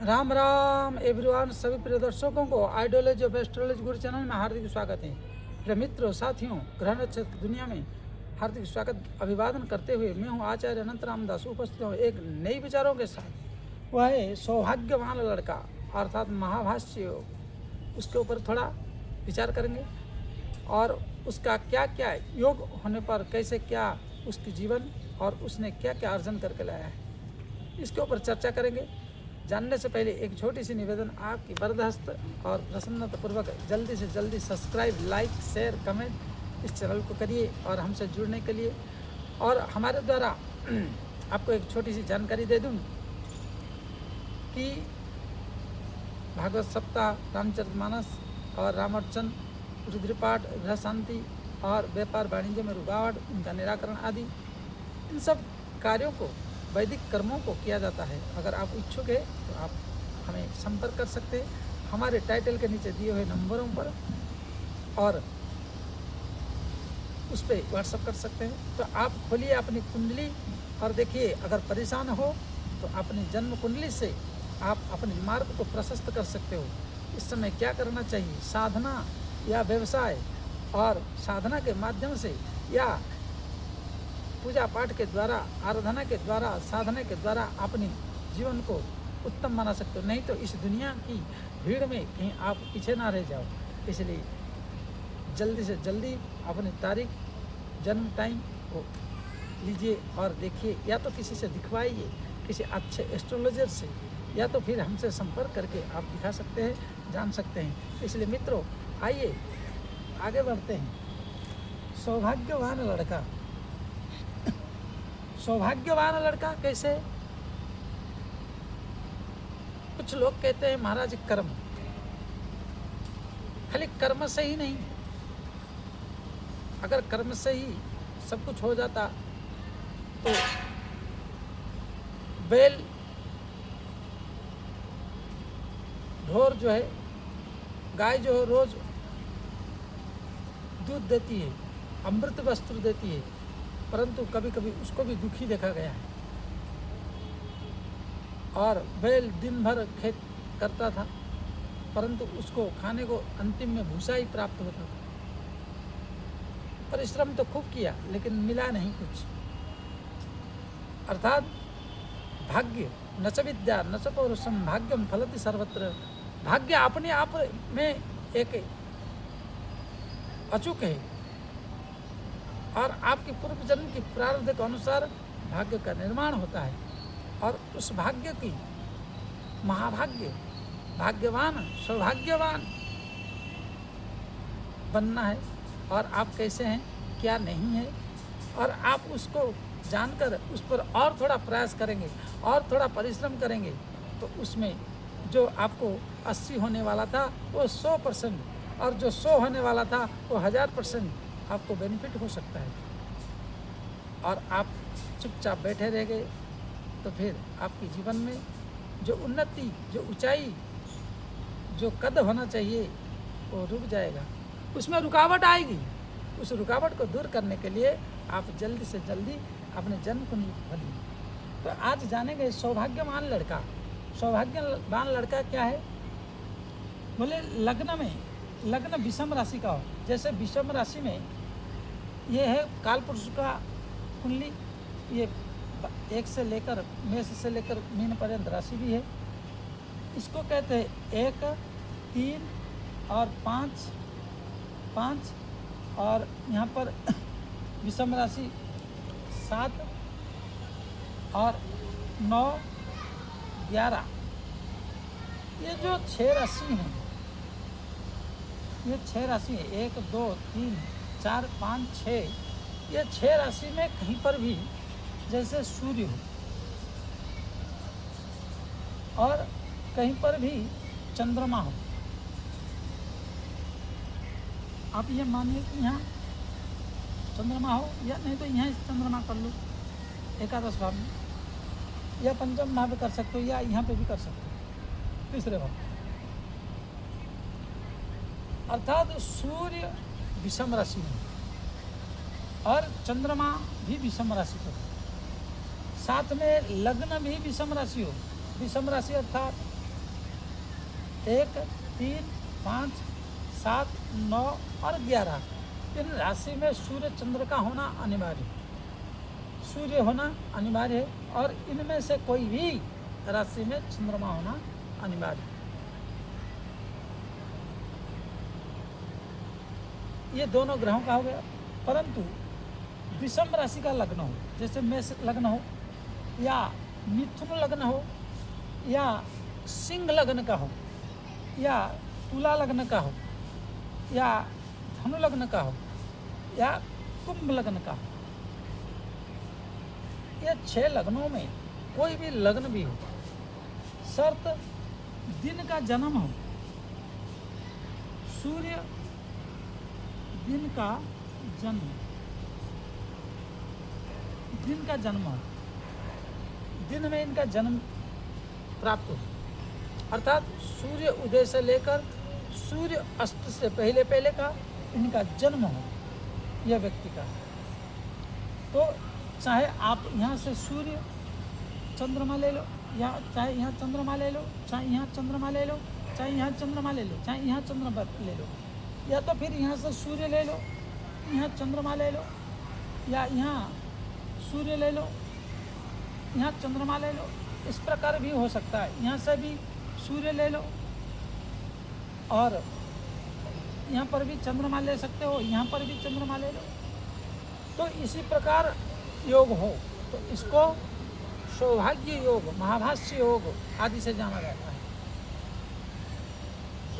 Ram Ram everyone, सभी प्रिय दर्शकों को ideology of astrology Guru channel में हार्दिक स्वागत है। प्रिय मित्रों, साथियों, ग्रह नक्षत्र दुनिया में हार्दिक स्वागत अभिवादन करते हुए मैं हूं आचार्य अनंत रामदास, उपस्थित हूं एक नई विचारों के साथ। वह है सौभाग्यवान लड़का अर्थात महाभाष्य योग। उसके ऊपर थोड़ा विचार करेंगे और उसका क्या क्या योग होने पर कैसे क्या उसकी जीवन और उसने क्या क्या अर्जन करके लाया है, इसके ऊपर चर्चा करेंगे। जानने से पहले एक छोटी सी निवेदन, आपकी बर्दाश्त और प्रसन्नतापूर्वक जल्दी से जल्दी सब्सक्राइब, लाइक, शेयर, कमेंट इस चैनल को करिए और हमसे जुड़ने के लिए। और हमारे द्वारा आपको एक छोटी सी जानकारी दे दूं कि भागवत सप्ताह, रामचरितमानस और रामार्चन, रुद्रपाठ, ग्रह शांति और व्यापार वाणिज्य में रुकावट, इनका निराकरण आदि इन सब कार्यों को, वैदिक कर्मों को किया जाता है। अगर आप इच्छुक हैं तो आप हमें संपर्क कर सकते हैं हमारे टाइटल के नीचे दिए हुए नंबरों पर, और उस पर व्हाट्सअप कर सकते हैं। तो आप खोलिए अपनी कुंडली और देखिए, अगर परेशान हो तो अपनी जन्म कुंडली से आप अपने मार्ग को प्रशस्त कर सकते हो। इस समय क्या करना चाहिए, साधना या व्यवसाय, और साधना के माध्यम से या पूजा पाठ के द्वारा, आराधना के द्वारा, साधना के द्वारा अपने जीवन को उत्तम बना सकते हो। नहीं तो इस दुनिया की भीड़ में कहीं आप पीछे ना रह जाओ। इसलिए जल्दी से जल्दी अपनी तारीख, जन्म टाइम को लीजिए और देखिए, या तो किसी से दिखवाइए, किसी अच्छे एस्ट्रोलॉजर से, या तो फिर हमसे संपर्क करके आप दिखा सकते हैं, जान सकते हैं। इसलिए मित्रों, आइए आगे बढ़ते हैं। सौभाग्यवान लड़का। सौभाग्यवान लड़का कैसे? कुछ लोग कहते हैं महाराज कर्म, खाली कर्म से ही नहीं, अगर कर्म से ही सब कुछ हो जाता तो बैल, ढोर जो है, गाय जो है, रोज दूध देती है, अमृत वस्त्र देती है, परंतु कभी कभी उसको भी दुखी देखा गया है। और बैल दिन भर खेत करता था, परंतु उसको खाने को अंतिम में भूसा ही प्राप्त होता था। परिश्रम तो खूब किया लेकिन मिला नहीं कुछ। अर्थात भाग्य न च विद्या न च पौरुषम भाग्यम फलति सर्वत्र। भाग्य अपने आप में एक अचूक है, और आपकी पूर्व जन्म की प्रारब्ध के अनुसार भाग्य का निर्माण होता है। और उस भाग्य की महाभाग्य, भाग्यवान, सौभाग्यवान बनना है। और आप कैसे हैं, क्या नहीं है, और आप उसको जानकर उस पर और थोड़ा प्रयास करेंगे और थोड़ा परिश्रम करेंगे तो उसमें जो आपको 80 होने वाला था वो 100%, और जो 100 होने वाला था वो 1000% आपको बेनिफिट हो सकता है। और आप चुपचाप बैठे रह गए तो फिर आपके जीवन में जो उन्नति, जो ऊंचाई, जो कद होना चाहिए वो रुक जाएगा, उसमें रुकावट आएगी। उस रुकावट को दूर करने के लिए आप जल्दी से जल्दी अपने जन्म कुंडली भरिए। तो आज जानेंगे सौभाग्यवान लड़का। सौभाग्यवान लड़का क्या है? बोले लग्न में, लग्न विषम राशि का हो। जैसे विषम राशि में ये है कालपुरुष का कुंडली, ये 1 से लेकर, मेष से लेकर मीन पर्यंत राशि भी है। इसको कहते हैं 1, 3 और 5, और यहाँ पर विषम राशि 7 और 9, 11। ये जो 6 राशि हैं, ये 6 राशि है, 1, 2, 3, 4, 5, 6। ये 6 राशि में कहीं पर भी जैसे सूर्य हो, और कहीं पर भी चंद्रमा हो। आप ये मानिए कि यहाँ चंद्रमा हो, या नहीं तो यहाँ चंद्रमा कर लो एकादश भाव में, या पंचम भाव में कर सकते हो, या यहाँ पे भी कर सकते हो तीसरे भाव। अर्थात सूर्य विषम राशि में और चंद्रमा भी विषम राशि पर हो, साथ में लग्न भी विषम राशि हो। विषम राशि अर्थात 1, 3, 5, 7, 9 और 11 इन राशि में सूर्य चंद्र का होना अनिवार्य है। सूर्य होना अनिवार्य है और इनमें से कोई भी राशि में चंद्रमा होना अनिवार्य है। ये दोनों ग्रहों का हो गया। परंतु विषम राशि का लग्न हो, जैसे मेष लग्न हो या मिथुन लग्न हो या सिंह लग्न का हो या तुला लग्न का हो या धनु लग्न का हो या कुंभ लग्न का हो, ये 6 लग्नों में कोई भी लग्न भी हो, शर्त दिन का जन्म हो। सूर्य दिन का जन्म हो, दिन में इनका जन्म प्राप्त हो, अर्थात सूर्य उदय से लेकर सूर्य अस्त से पहले का इनका जन्म हो यह व्यक्ति का। तो चाहे आप यहाँ से सूर्य चंद्रमा ले लो, या चाहे यहाँ चंद्रमा ले लो, चाहे यहाँ चंद्रमा ले लो, चाहे यहाँ चंद्रमा ले लो, चाहे यहाँ चंद्रमा ले लो, या तो फिर यहाँ से सूर्य ले लो, यहाँ चंद्रमा ले लो, या यहाँ सूर्य ले लो, यहाँ चंद्रमा ले लो। इस प्रकार भी हो सकता है, यहाँ से भी सूर्य ले लो और यहाँ पर भी चंद्रमा ले सकते हो, यहाँ पर भी चंद्रमा ले लो। तो इसी प्रकार योग हो तो इसको सौभाग्य योग, महाभाष्य योग आदि से जाना जाता है।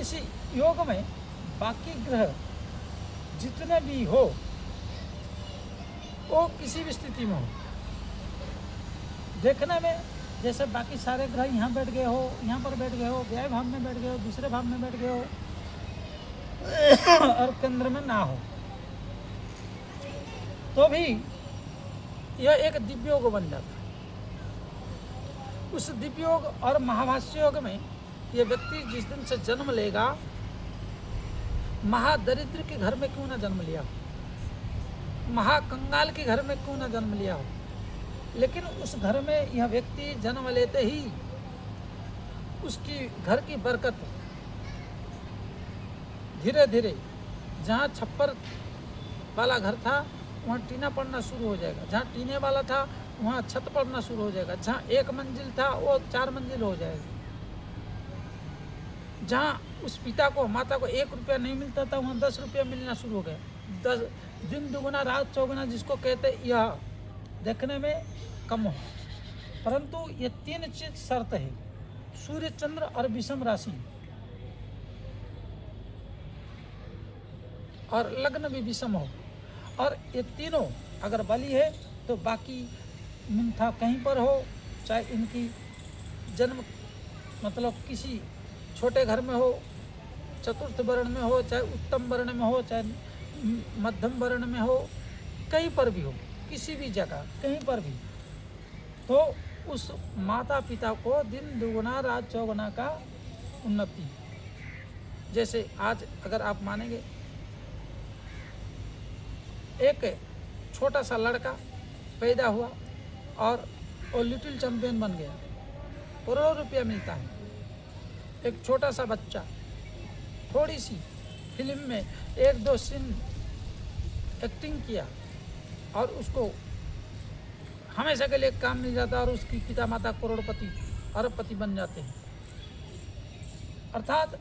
इसी योग में बाकी ग्रह जितने भी हो वो किसी भी स्थिति में हो, देखने में जैसे बाकी सारे ग्रह यहाँ बैठ गए हो, यहाँ पर बैठ गए हो, व्यय भाव में बैठ गए हो, दूसरे भाव में बैठ गए हो और केंद्र में ना हो, तो भी यह एक दिव्य योग बन जाता है। उस दिव्य योग और महाभाष्य योग में यह व्यक्ति जिस दिन से जन्म लेगा, महादरिद्र के घर में क्यों ना जन्म लिया हो, महाकंगाल के घर में क्यों ना जन्म लिया हो, लेकिन उस घर में यह व्यक्ति जन्म लेते ही उसकी घर की बरकत धीरे धीरे, जहाँ छप्पर वाला घर था वहाँ टीना पड़ना शुरू हो जाएगा, जहाँ टीने वाला था वहाँ छत पड़ना शुरू हो जाएगा, जहाँ 1 मंजिल था वो 4 मंजिल हो जाएगा, जहाँ उस पिता को माता को 1 रुपया नहीं मिलता था वहाँ 10 रुपया मिलना शुरू हो गया। 10 दिन दुगुना रात चौगुना जिसको कहते, यह देखने में कम हो, परंतु ये 3 चीज शर्त है, सूर्य चंद्र और विषम राशि और लग्न भी विषम हो, और ये तीनों अगर बली है तो बाकी मिथ्या कहीं पर हो, चाहे इनकी जन्म मतलब किसी छोटे घर में हो, चतुर्थ वर्ण में हो, चाहे उत्तम वर्ण में हो, चाहे मध्यम वर्ण में हो, कहीं पर भी हो, किसी भी जगह कहीं पर भी, तो उस माता पिता को दिन दुगुना रात चौगुना का उन्नति। जैसे आज अगर आप मानेंगे एक छोटा सा लड़का पैदा हुआ और वो लिटिल चैंपियन बन गया, करोड़ों रुपया मिलता है। एक छोटा सा बच्चा थोड़ी सी फिल्म में 1-2 सीन एक्टिंग किया और उसको हमेशा के लिए काम मिल जाता है और उसकी पिता माता करोड़पति अरबपति बन जाते हैं। अर्थात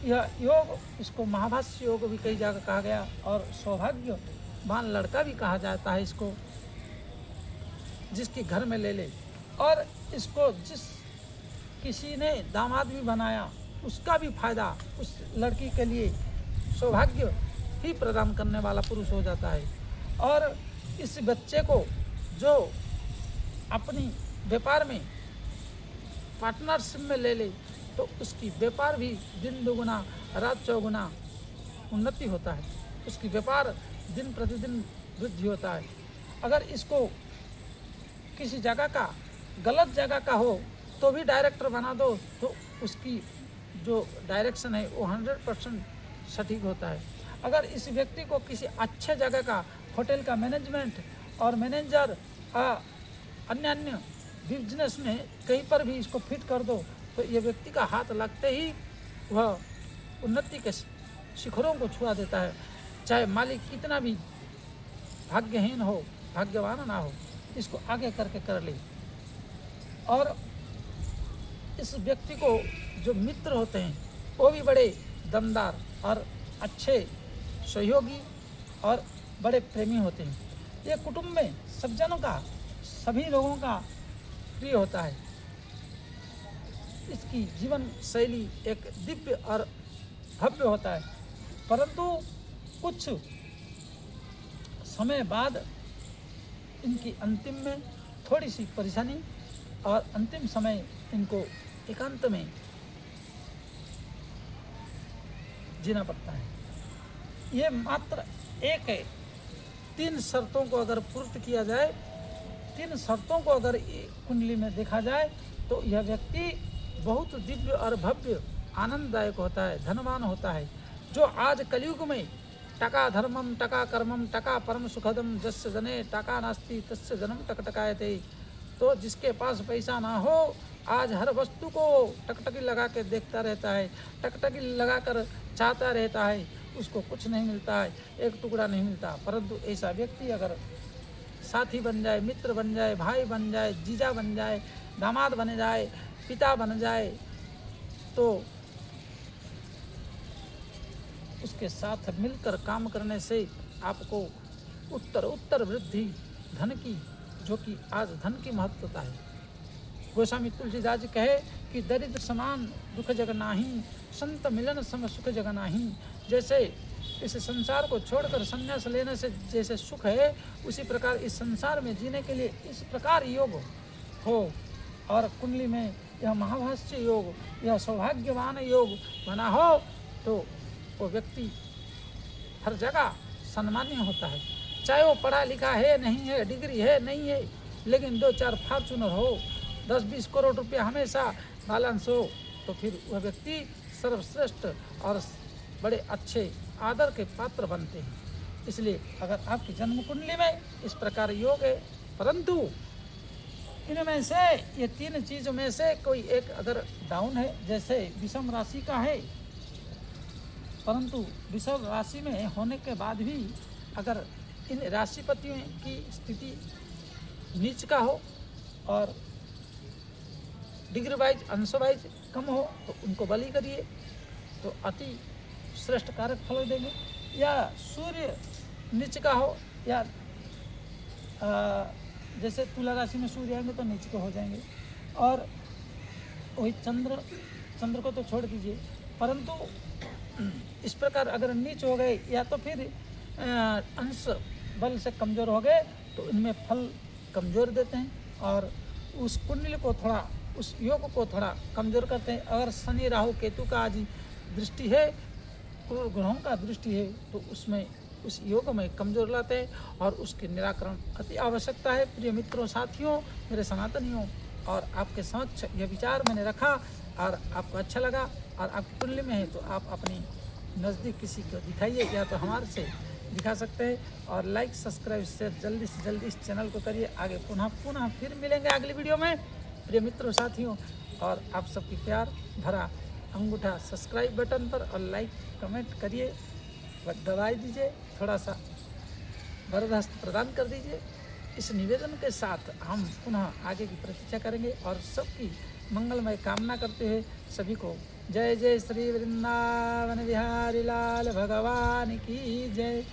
यह योग, इसको महाभाष्य योग भी कई जगह कहा गया और सौभाग्यवान लड़का भी कहा जाता है इसको, जिसके घर में ले ले, और इसको जिस किसी ने दामाद भी बनाया उसका भी फायदा उस लड़की के लिए सौभाग्य ही प्रदान करने वाला पुरुष हो जाता है। और इस बच्चे को जो अपनी व्यापार में पार्टनरशिप में ले ले तो उसकी व्यापार भी दिन दुगुना रात चौगुना उन्नति होता है, उसकी व्यापार दिन प्रतिदिन वृद्धि होता है। अगर इसको किसी जगह का गलत जगह का हो तो भी डायरेक्टर बना दो तो उसकी जो डायरेक्शन है वो 100% सटीक होता है। अगर इस व्यक्ति को किसी अच्छे जगह का होटल का मैनेजमेंट और मैनेजर अन्य बिजनेस में कहीं पर भी इसको फिट कर दो तो ये व्यक्ति का हाथ लगते ही वह उन्नति के शिखरों को छुआ देता है। चाहे मालिक कितना भी भाग्यहीन हो, भाग्यवान ना हो, इसको आगे करके कर ले। और इस व्यक्ति को जो मित्र होते हैं वो भी बड़े दमदार और अच्छे सहयोगी और बड़े प्रेमी होते हैं। ये कुटुंब में सब जनों का, सभी लोगों का प्रिय होता है। इसकी जीवन शैली एक दिव्य और भव्य होता है। परंतु कुछ समय बाद इनकी अंतिम में थोड़ी सी परेशानी और अंतिम समय इनको एकांत में जीना पड़ता है। ये मात्र एक है। 3 शर्तों को अगर पूर्ण किया जाए, 3 शर्तों को अगर कुंडली में देखा जाए तो यह व्यक्ति बहुत दिव्य और भव्य आनंददायक होता है, धनवान होता है। जो आज कलयुग में टका धर्मम टका कर्मम टका परम सुखदम जस्य जने टका नास्ति तस्य जन्म टकटकायते। तो जिसके पास पैसा ना हो आज हर वस्तु को टकटकी लगा के देखता रहता है, टकटकी लगा कर चाहता रहता है, उसको कुछ नहीं मिलता है, एक टुकड़ा नहीं मिलता। परंतु ऐसा व्यक्ति अगर साथी बन जाए, मित्र बन जाए, भाई बन जाए, जीजा बन जाए, दामाद बन जाए, पिता बन जाए, तो उसके साथ मिलकर काम करने से आपको उत्तर वृद्धि धन की, जो कि आज धन की महत्वता है। गोस्वामी तुलसीदास जी कहे कि दरिद्र समान दुख जग नाही, संत मिलन सम सुख जग नाही। जैसे इस संसार को छोड़कर संन्यास लेने से जैसे सुख है, उसी प्रकार इस संसार में जीने के लिए इस प्रकार योग हो। और कुंडली में यह महाभाष्य योग, यह सौभाग्यवान योग बना हो तो वो व्यक्ति हर जगह सम्मान्य होता है। चाहे वो पढ़ा लिखा है नहीं है, डिग्री है नहीं है, लेकिन 2-4 फॉर्चूनर हो, 10-20 करोड़ रुपया हमेशा बैलेंस हो, तो फिर वह व्यक्ति सर्वश्रेष्ठ और बड़े अच्छे आदर के पात्र बनते हैं। इसलिए अगर आपकी जन्म कुंडली में इस प्रकार योग है, परंतु इनमें से ये 3 चीज़ों में से कोई एक अगर डाउन है, जैसे विषम राशि का है, परंतु विषम राशि में होने के बाद भी अगर इन राशिपतियों की स्थिति नीच का हो और डिग्री वाइज अंश वाइज कम हो तो उनको बलि करिए, तो अति श्रेष्ठ कारक फल देंगे। या सूर्य नीच का हो, या जैसे तुला राशि में सूर्य आएंगे तो नीच के हो जाएंगे। और वही चंद्र को तो छोड़ दीजिए, परंतु इस प्रकार अगर नीच हो गए या तो फिर अंश बल से कमज़ोर हो गए तो इनमें फल कमज़ोर देते हैं और उस कुंडली को थोड़ा, उस योग को थोड़ा कमज़ोर करते हैं। अगर शनि राहु केतु का आज दृष्टि है, क्रूर ग्रहों का दृष्टि है, तो उसमें उस योग में कमज़ोर लाते हैं और उसके निराकरण अति आवश्यकता है। प्रिय मित्रों, साथियों, मेरे सनातनियों, और आपके समक्ष यह विचार मैंने रखा और आपको अच्छा लगा और आपकी कुंडली में है तो आप अपनी नज़दीक किसी को दिखाइए, या तो हमारे से दिखा सकते हैं। और लाइक सब्सक्राइब शेयर जल्दी से जल्दी इस चैनल को करिए। आगे पुनः फिर मिलेंगे अगली वीडियो में प्रिय मित्रों, साथियों। और आप सबकी प्यार भरा अंगूठा सब्सक्राइब बटन पर और लाइक कमेंट करिए, दबाई दीजिए, थोड़ा सा वरद हस्त प्रदान कर दीजिए। इस निवेदन के साथ हम पुनः आगे की प्रतीक्षा करेंगे और सबकी मंगलमय कामना करते हुए सभी को जय जय श्री वृंदावन बिहारी लाल भगवान की जय।